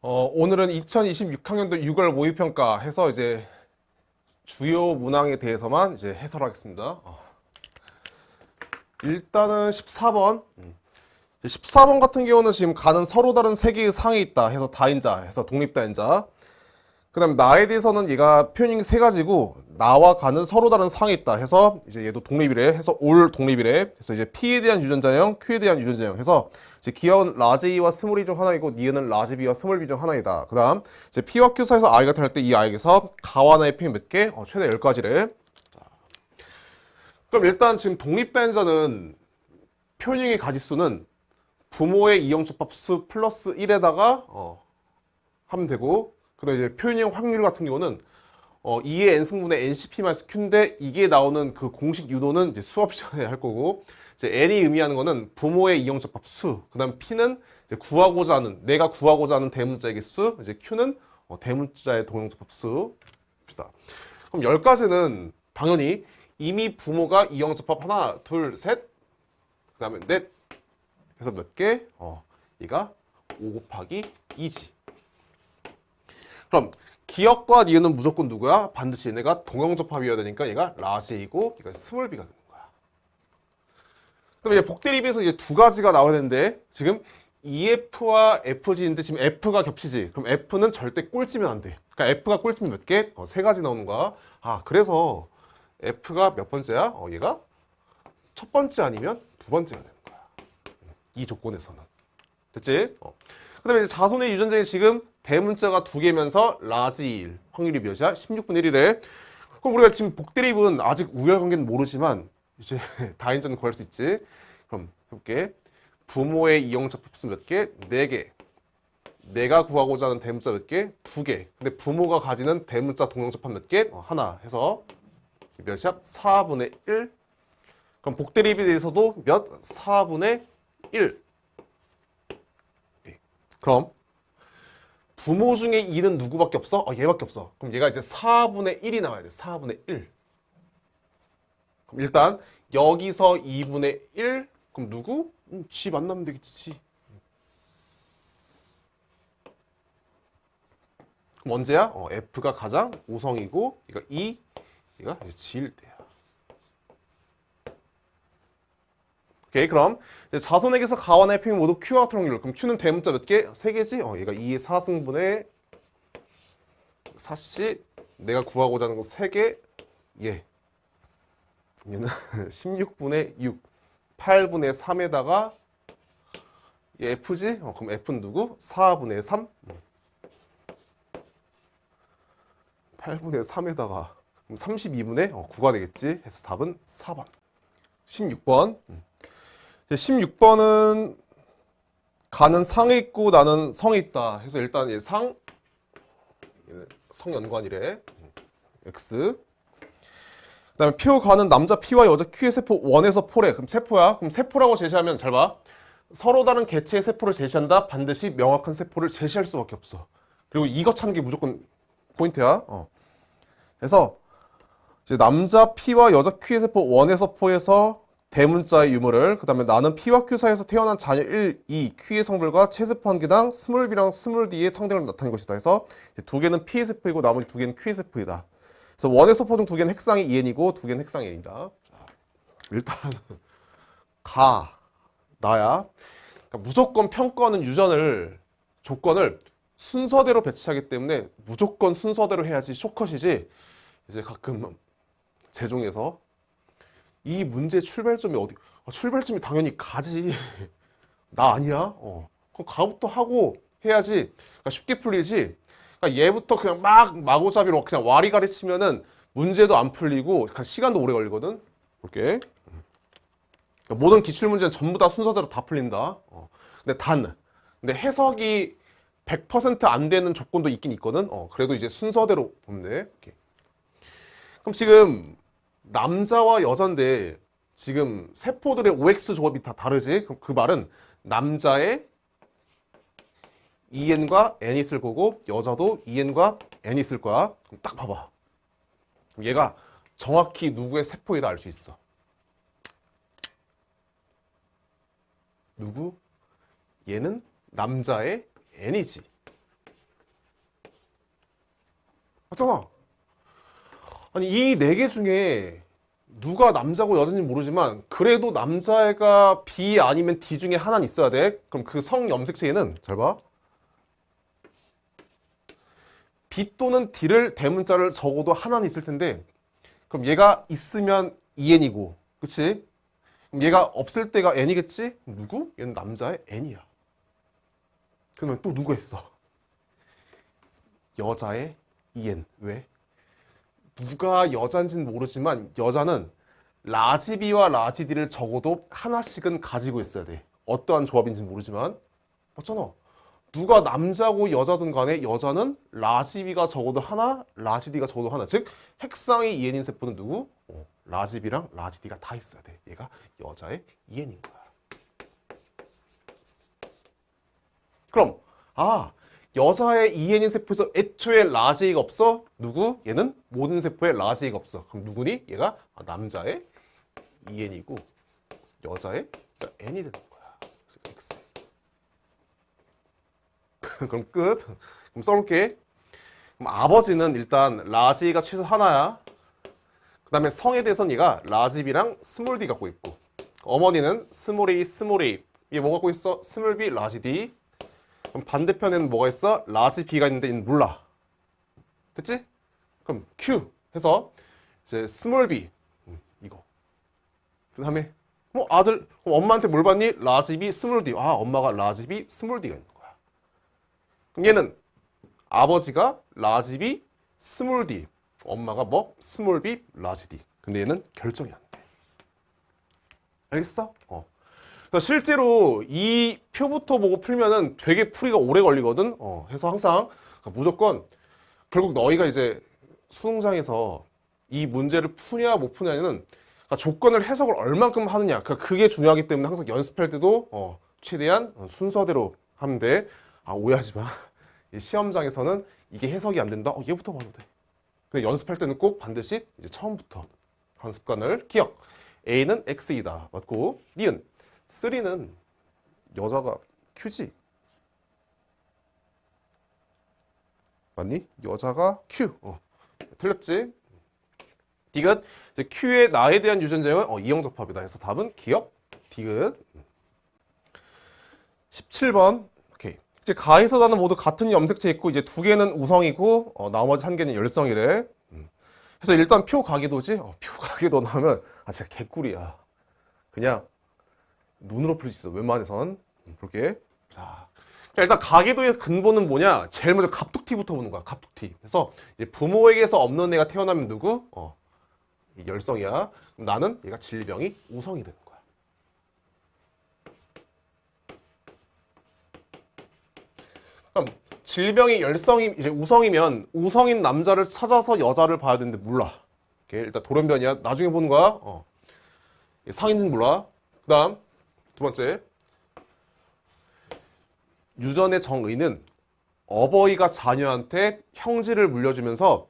오늘은 2026학년도 6월 모의평가 해서 이제 주요 문항에 대해서만 이제 해설하겠습니다. 일단은 14번. 14번 같은 경우는 지금 가는 서로 다른 세 개의 상이 있다 해서 다인자 해서 독립다인자. 그 다음에 나에 대해서는 얘가 표현이 세 가지고 나와 가는 서로 다른 상이 있다 해서 이제 얘도 독립이래 해서 올 독립이래. 그래서 이제 P에 대한 유전자형, Q에 대한 유전자형 해서 이제 기억은 라지 E와 스몰 E 중 하나이고 니은은 라지 B와 스몰 B 중 하나이다. 그 다음 이제 P와 Q 사이에서 I가 태어날 때 이 I에서 가와 나의 표현이 몇 개? 최대 10가지래. 그럼 일단 지금 독립다인자는 표현형의 가지수는 부모의 이형적합수 플러스 1에다가 하면 되고, 그 다음에 이제 표현형 확률 같은 경우는 2의 n승분의 ncp-q인데 이게 나오는 그 공식 유도는 이제 수업 시간에 할 거고, 이제 n이 의미하는 거는 부모의 이형적합 수, 그 다음 p는 이제 구하고자 하는, 내가 구하고자 하는 대문자의 개수, 이제 q는 대문자의 동형적합 수입니다. 그럼 10가지는 당연히 이미 부모가 이형적합 하나, 둘, 셋, 그 다음에 넷 해서 몇 개? 얘가 5 곱하기 2지. 그럼 기억과 니은은 무조건 누구야? 반드시 얘네가 동형접합이어야 되니까 얘가 라지이고 얘가 스몰 b가 되는 거야. 그럼 이제 복대립에서 이제 두 가지가 나와야 되는데 지금 EF와 FG인데 지금 F가 겹치지. 그럼 F는 절대 꼴찌면 안 돼. 그러니까 F가 꼴찌면 몇 개? 세 가지 나오는 거야. 그래서 F가 몇 번째야? 얘가 첫 번째 아니면 두 번째가 되는 거야. 이 조건에서는. 됐지? 그 다음에 이제 자손의 유전자에 지금 대문자가 두 개면서 라지 1. 확률이 몇이야? 16분의 1이래. 그럼 우리가 지금 복대립은 아직 우열관계는 모르지만 이제 다인자는 구할 수 있지. 그럼 해볼게. 부모의 이형적합수 몇 개? 4개. 내가 구하고자 하는 대문자 몇 개? 2개. 근데 부모가 가지는 대문자 동형접합 몇 개? 하나 해서 몇이야? 4분의 1. 그럼 복대립에 대해서도 몇? 4분의 1. 그럼 부모 중에 2는 누구밖에 없어? 얘밖에 없어. 그럼 얘가 이제 4분의 1이 나와야 돼. 4분의 1. 그럼 일단 여기서 2분의 1. 그럼 누구? 지 만나면 되겠지. 지. 그럼 언제야? F가 가장 우성이고 얘가 2, 얘가 이제 G일 때야. 오케이, 그럼 이제 자손에게서 가와나의 표현 모두 Q와 같은 확률. 그럼 Q는 대문자 몇 개? 3개지? 얘가 2의 4승분의 4씨. 내가 구하고자 하는 건 3개. 얘는 16분의 6. 8분의 3에다가 얘 F지? 그럼 F는 누구? 4분의 3. 8분의 3에다가 그럼 32분의 9가 되겠지? 해서 답은 4번. 16번. 16번은 가는 상이 있고 나는 성이 있다 해서 일단 얘 성연관이래. X. 그 다음에 표 가는 남자 P와 여자 Q의 세포 1에서 포래. 그럼 세포야. 그럼 세포라고 제시하면 잘 봐. 서로 다른 개체의 세포를 제시한다. 반드시 명확한 세포를 제시할 수밖에 없어. 그리고 이거 찾는 게 무조건 포인트야. 그래서 이제 남자 P와 여자 Q의 세포 1에서 포에서 대문자의 유무를, 그 다음에 나는 P와 Q 사이에서 태어난 자녀 1, 2, Q의 성별과 채세포 한 개당 스몰 b랑 스몰 d의 상대를 나타낸 것이다 해서 이제 두 개는 P의 세포이고 나머지 두 개는 Q의 세포이다. 그래서 원에서 포 중 두 개는 핵상이 2n이고 두 개는 핵상이 n이다. 일단 나야. 그러니까 무조건 평가는 유전을 조건을 순서대로 배치하기 때문에 무조건 순서대로 해야지 쇼컷이지. 이제 가끔 재종에서 이 문제 출발점이 어디? 출발점이 당연히 가지. 나 아니야? 그럼 가부터 하고 해야지. 그러니까 쉽게 풀리지. 그러니까 얘부터 그냥 막 마구잡이로 그냥 와리가리 치면은 문제도 안 풀리고 시간도 오래 걸리거든. 볼게. 그러니까 모든 기출 문제는 전부 다 순서대로 다 풀린다. 근데 해석이 100% 안 되는 조건도 있긴 있거든. 그래도 이제 순서대로 보면 돼. 이렇게. 그럼 지금 남자와 여잔데 지금 세포들의 OX 조합이 다 다르지? 그럼 그 말은 남자의 EN과 N이 있을 거고 여자도 EN과 N이 있을 거야. 그럼 딱 봐봐. 그럼 얘가 정확히 누구의 세포이다 알 수 있어. 누구? 얘는 남자의 N이지. 맞잖아. 아니 이 네 개 중에 누가 남자고 여자인지 모르지만 그래도 남자애가 B 아니면 D 중에 하나는 있어야 돼. 그럼 그 성염색체에는 잘 봐. B 또는 D를 대문자를 적어도 하나는 있을 텐데 그럼 얘가 있으면 EN이고 그치? 그럼 얘가 없을 때가 N이겠지? 누구? 얘는 남자의 N이야. 그러면 또 누가 있어? 여자의 EN. 왜? 누가 여잔지는 모르지만 여자는 라지 B와 라지 D를 적어도 하나씩은 가지고 있어야 돼. 어떠한 조합인지는 모르지만 맞잖아. 누가 남자고 여자든 간에 여자는 라지 B가 적어도 하나, 라지 D가 적어도 하나. 즉 핵상의 EN인 세포는 누구? 라지 B랑 라지 D가 다 있어야 돼. 얘가 여자의 EN인 거야. 그럼 여자의 EN인 세포에서 애초에 라지 A가 없어? 누구? 얘는 모든 세포에 라지 A가 없어. 그럼 누구니? 얘가 남자의 EN이고 여자의 N이 되는 거야. X. 그럼 끝. 그럼 써볼게. 그럼 아버지는 일단 라지 A가 최소 하나야. 그 다음에 성에 대해서는 얘가 라지 B랑 스몰 D 갖고 있고 어머니는 스몰 A, 스몰 A. 얘 뭐 갖고 있어? 스몰 B, 라지 D. 그럼 반대편에는 뭐가 있어? 라지 B가 있는데 얘는 몰라. 됐지? 그럼 Q 해서 이제 스몰 B 이거. 그 다음에 아들 그럼 엄마한테 뭘 받니? 라지 B, 스몰 D. 엄마가 라지 B, 스몰 D가 있는 거야. 그럼 얘는 아버지가 라지 B, 스몰 D. 엄마가 뭐? 스몰 B, 라지 D. 근데 얘는 결정이 안 돼. 알겠어? 그러니까 실제로 이 표부터 보고 풀면은 되게 풀이가 오래 걸리거든. 해서 항상 무조건 결국 너희가 이제 수능장에서 이 문제를 푸냐 못 푸냐는 그러니까 조건을 해석을 얼만큼 하느냐. 그게 중요하기 때문에 항상 연습할 때도 최대한 순서대로 하면 돼. 오해하지 마. 이 시험장에서는 이게 해석이 안 된다. 얘부터 봐도 돼. 근데 연습할 때는 꼭 반드시 이제 처음부터 한 습관을 기억. A는 X이다. 맞고 니은 3는 여자가 Q지. 맞니? 여자가 Q. 틀렸지? 디귿. Q의 나에 대한 유전자형은 이형적합이다. 해서 답은 기억. 디귿. 17번. 오케이. 이제 가에서 나는 모두 같은 염색체 있고 이제 두 개는 우성이고 나머지 한 개는 열성이래. 그래서 일단 표 가계도지. 표 가계도 나오면 진짜 개꿀이야. 그냥 눈으로 풀 수 있어. 웬만해선. 볼게. 자, 일단 가계도의 근본은 뭐냐? 제일 먼저 갑툭튀부터 보는 거야. 갑툭튀. 그래서 이제 부모에게서 없는 애가 태어나면 누구? 열성이야. 그럼 나는 얘가 질병이 우성이 되는 거야. 그럼 질병이 열성이 이제 우성이면 우성인 남자를 찾아서 여자를 봐야 되는데 몰라. 오케이, 일단 돌연변이야. 나중에 보는 거야. 상인지는 몰라. 그다음 두 번째. 유전의 정의는 어버이가 자녀한테 형질을 물려주면서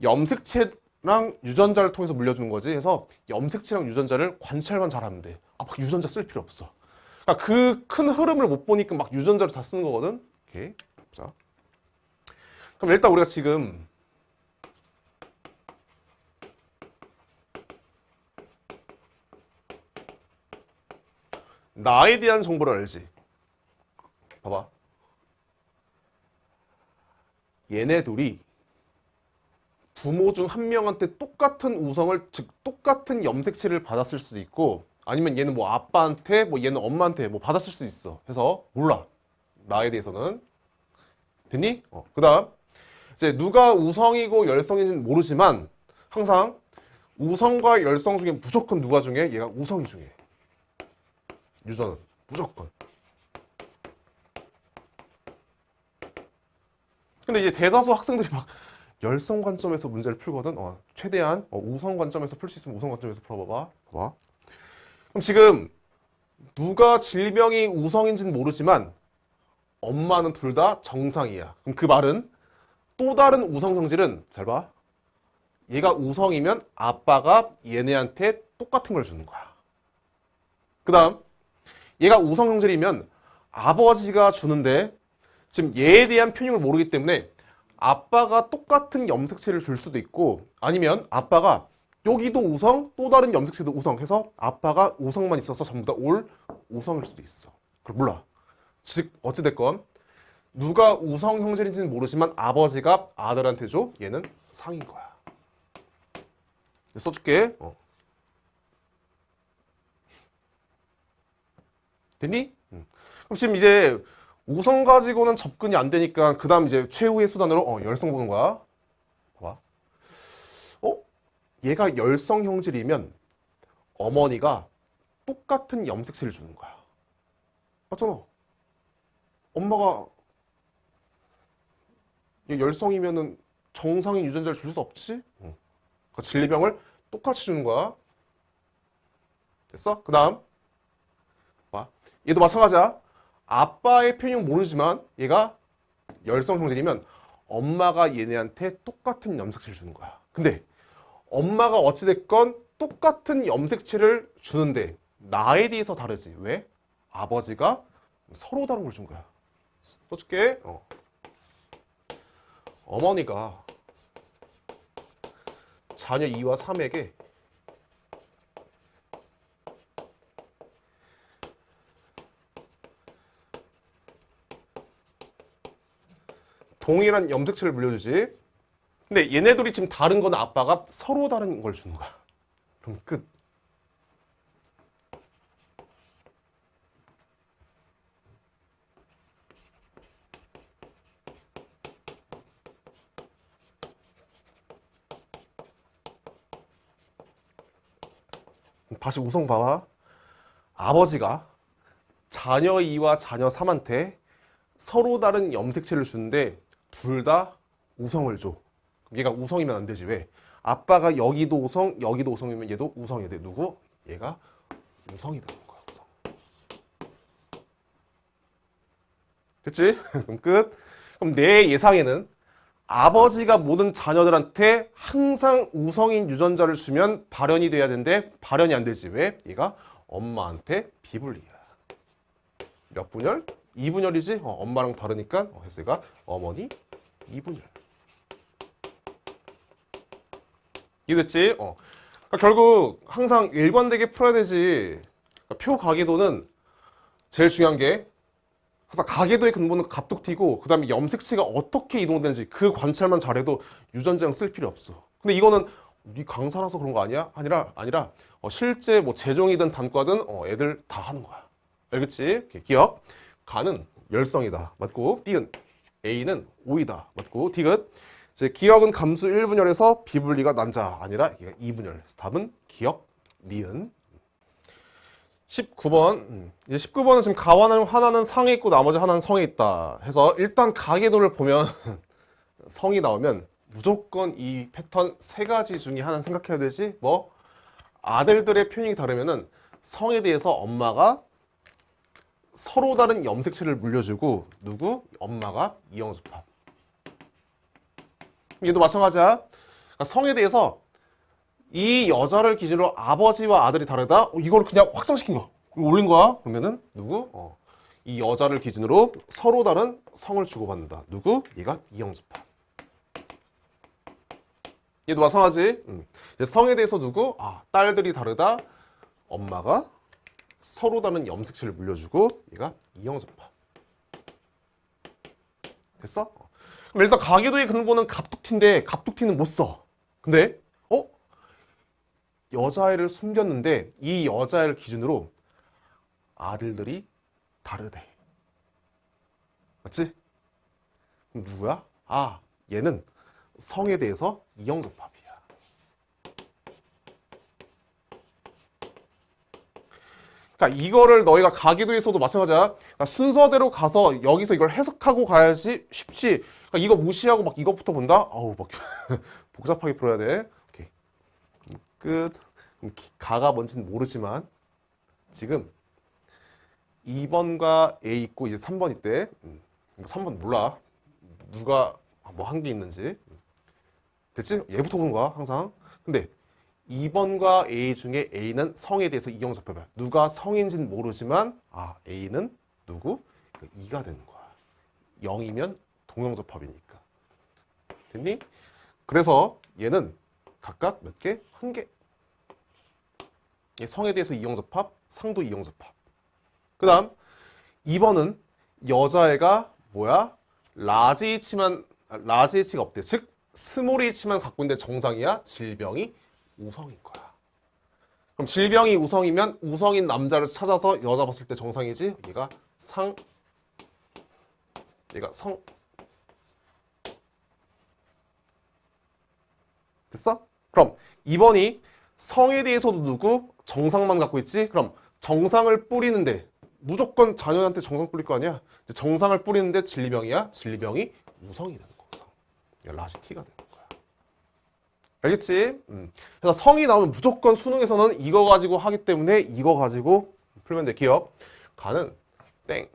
염색체랑 유전자를 통해서 물려주는 거지. 해서 염색체랑 유전자를 관찰만 잘하면 돼. 막 유전자 쓸 필요 없어. 그러니까 그 큰 흐름을 못 보니까 막 유전자를 다 쓰는 거거든. 오케이. 자, 그럼 일단 우리가 지금 나에 대한 정보를 알지. 봐봐. 얘네 둘이 부모 중 한 명한테 똑같은 우성을, 즉 똑같은 염색체를 받았을 수도 있고 아니면 얘는 뭐 아빠한테 뭐 얘는 엄마한테 뭐 받았을 수도 있어. 해서 몰라. 나에 대해서는. 됐니? 그 다음 이제 누가 우성이고 열성인지는 모르지만 항상 우성과 열성 중에 무조건 누가 중에? 얘가 우성이 중에. 유전은 무조건. 근데 이제 대다수 학생들이 막 열성 관점에서 문제를 풀거든. 최대한 우성 관점에서 풀 수 있으면 우성 관점에서 풀어봐봐. 봐봐. 그럼 지금 누가 질병이 우성인지는 모르지만 엄마는 둘 다 정상이야. 그럼 그 말은 또 다른 우성 성질은 잘 봐. 얘가 우성이면 아빠가 얘네한테 똑같은 걸 주는 거야. 그 다음 얘가 우성 성질이면 아버지가 주는데 지금 얘에 대한 표현을 모르기 때문에 아빠가 똑같은 염색체를 줄 수도 있고 아니면 아빠가 여기도 우성 또 다른 염색체도 우성 해서 아빠가 우성만 있어서 전부 다 올 우성일 수도 있어. 그걸 몰라. 즉 어찌됐건 누가 우성 형질인지는 모르지만 아버지가 아들한테 줘. 얘는 상인 거야. 써줄게. 됐니? 그럼 지금 이제 우성 가지고는 접근이 안 되니까 그 다음 이제 최후의 수단으로 열성 보는 거야. 봐봐. 얘가 열성 형질이면 어머니가 똑같은 염색체를 주는 거야. 맞잖아. 엄마가 열성이면은 정상인 유전자를 줄 수 없지? 그 진리병을 똑같이 주는 거야. 됐어? 그 다음. 봐. 얘도 마찬가지야. 아빠의 표현은 모르지만 얘가 열성 형질이면 엄마가 얘네한테 똑같은 염색체를 주는 거야. 근데 엄마가 어찌됐건 똑같은 염색체를 주는데 나에 대해서 다르지. 왜? 아버지가 서로 다른 걸 준 거야. 써줄게. 어머니가 자녀 2와 3에게 동일한 염색체를 물려주지. 근데 얘네들이 지금 다른 건 아빠가 서로 다른 걸 주는 거야. 그럼 끝. 다시 우성 봐봐. 아버지가 자녀 2와 자녀 3한테 서로 다른 염색체를 주는데 둘 다 우성을 줘. 얘가 우성이면 안 되지. 왜? 아빠가 여기도 우성, 여기도 우성이면 얘도 우성이 돼. 누구? 얘가 우성이 되는 거야. 우성. 됐지? 그럼 끝. 그럼 내 예상에는 아버지가 모든 자녀들한테 항상 우성인 유전자를 주면 발현이 돼야 되는데 발현이 안 되지. 왜? 얘가 엄마한테 비분리야. 몇 분열? 2분열이지? 엄마랑 다르니까 그래서 얘가 어머니 2분열. 이해됐지? 그러니까 결국 항상 일관되게 풀어야 되지. 그러니까 표 가계도는 제일 중요한 게 항상 가계도의 근본은 갑툭튀고 그 다음에 염색체가 어떻게 이동되는지 그 관찰만 잘해도 유전자형 쓸 필요 없어. 근데 이거는 네 강사라서 그런 거 아니야? 아니라 실제 뭐 재종이든 단과든 애들 다 하는 거야. 알겠지? 기억. 가는 열성이다. 맞고 띠은 A는 O이다. 맞고 디귿. 이제 기억은 감수 1분열에서 비분리가 난자 아니라 얘가 2분열. 답은 기억 니은. 19번. 이제 19번은 지금 가와는 하나는 상에 있고 나머지 하나는 성에 있다 해서 일단 가계도를 보면 성이 나오면 무조건 이 패턴 세 가지 중에 하나는 생각해야 되지. 뭐 아들들의 표현이 다르면은 성에 대해서 엄마가 서로 다른 염색체를 물려주고 누구? 엄마가 이형접합. 얘도 마찬가지야. 그러니까 성에 대해서 이 여자를 기준으로 아버지와 아들이 다르다? 이걸 그냥 확정시킨 거. 올린 거야. 그러면은 누구? 이 여자를 기준으로 서로 다른 성을 주고받는다. 누구? 얘가 이형접합. 얘도 마찬가지. 성에 대해서 누구? 딸들이 다르다. 엄마가 서로 다른 염색체를 물려주고 얘가 이형접합. 됐어? 그럼 일단 가계도의 근본은 갑툭튀인데 갑툭튀는 못 써. 근데 여자애를 숨겼는데 이 여자애를 기준으로 아들들이 다르대. 맞지? 그럼 누구야? 얘는 성에 대해서 이형접합이야. 그러니까 이거를 너희가 가계도에서도 마찬가지야. 그러니까 순서대로 가서 여기서 이걸 해석하고 가야지 쉽지. 그러니까 이거 무시하고 막 이것부터 본다? 막 복잡하게 풀어야 돼. 오케이. 끝. 가가 뭔지는 모르지만 지금 2번과 A 있고 이제 3번 있대. 3번 몰라. 누가 뭐 한 게 있는지. 됐지? 얘부터 보는 거야 항상. 근데 2번과 A 중에 A는 성에 대해서 이형접합이야. 누가 성인지는 모르지만 A는 누구? 2가 되는 거야. 0이면 동형접합이니까. 됐니? 그래서 얘는 각각 몇 개? 한 개. 성에 대해서 이형접합, 상도 이형접합. 그 다음 2번은 여자애가 뭐야? 라지 H가 없대. 즉 스몰 H만 갖고 있는데 정상이야? 질병이 우성인 거야. 그럼 질병이 우성이면 우성인 남자를 찾아서 여자 봤을 때 정상이지? 얘가 상, 얘가 성. 됐어? 그럼 2번이 성에 대해서도 누구? 정상만 갖고 있지? 그럼 정상을 뿌리는데 무조건 자녀한테 정상 뿌릴 거 아니야? 이제 정상을 뿌리는데 질병이야? 질병이 우성이 되는 거. 우성. 라지 T가 되는 거야. 알겠지? 그래서 성이 나오면 무조건 수능에서는 이거 가지고 하기 때문에 이거 가지고 풀면 돼. 기억. 가는 땡.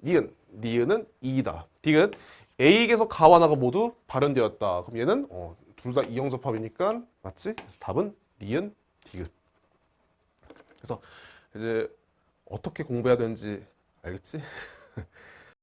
니은. 니은은 이다. 디귿. A에서 가와 나가 모두 발현되었다. 그럼 얘는 둘 다 이형접합이니까 맞지? 그래서 답은 니은, 디귿. 그래서 이제 어떻게 공부해야 되는지 알겠지?